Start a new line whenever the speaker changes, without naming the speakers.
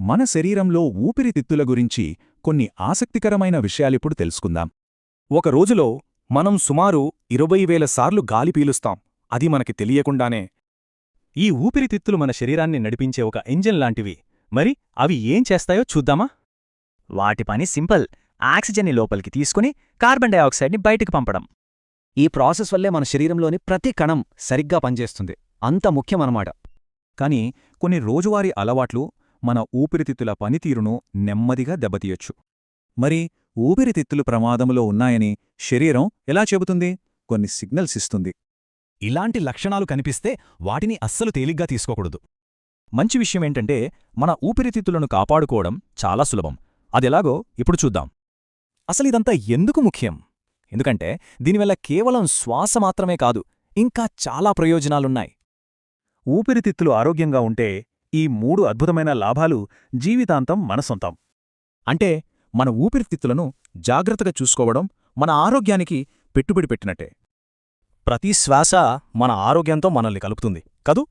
మన శరీరంలో ఊపిరితిత్తుల గురించి కొన్ని ఆసక్తికరమైన విషయాలిప్పుడు తెలుసుకుందాం.
ఒక రోజులో మనం సుమారు 20,000 సార్లు గాలి పీలుస్తాం, అది మనకి తెలియకుండానే.
ఈ ఊపిరితిత్తులు మన శరీరాన్ని నడిపించే ఒక ఇంజిన్ లాంటివి. మరి అవి ఏం చేస్తాయో చూద్దామా?
వాటి పని సింపుల్. ఆక్సిజన్ని లోపలికి తీసుకుని కార్బన్ డయాక్సైడ్ని బయటకు పంపడం.
ఈ ప్రాసెస్ వల్లే మన శరీరంలోని ప్రతి కణం సరిగ్గా పనిచేస్తుంది. అంత ముఖ్యమన్నమాట.
కాని కొన్ని రోజువారీ అలవాట్లు మన ఊపిరితిత్తుల పనితీరును నెమ్మదిగా దెబ్బతీయొచ్చు.
మరి ఊపిరితిత్తులు ప్రమాదంలో ఉన్నాయని శరీరం ఎలా చెబుతుంది? కొన్ని సిగ్నల్స్ ఇస్తుంది.
ఇలాంటి లక్షణాలు కనిపిస్తే వాటిని అస్సలు తేలిగ్గా తీసుకోకూడదు.
మంచి విషయమేంటంటే మన ఊపిరితిత్తులను కాపాడుకోవడం చాలా సులభం. అదెలాగో ఇప్పుడు చూద్దాం. అసలిదంతా ఎందుకు ముఖ్యం? ఎందుకంటే దీనివల్ల కేవలం శ్వాస మాత్రమే కాదు, ఇంకా చాలా ప్రయోజనాలున్నాయి.
ఊపిరితిత్తులు ఆరోగ్యంగా ఉంటే ఈ 3 అద్భుతమైన లాభాలు జీవితాంతం మన సొంతం.
అంటే మన ఊపిరితిత్తులను జాగ్రత్తగా చూసుకోవడం మన ఆరోగ్యానికి పెట్టుబడి పెట్టినట్టే.
ప్రతి శ్వాస మన ఆరోగ్యంతో మనల్ని కలుపుతుంది కదూ.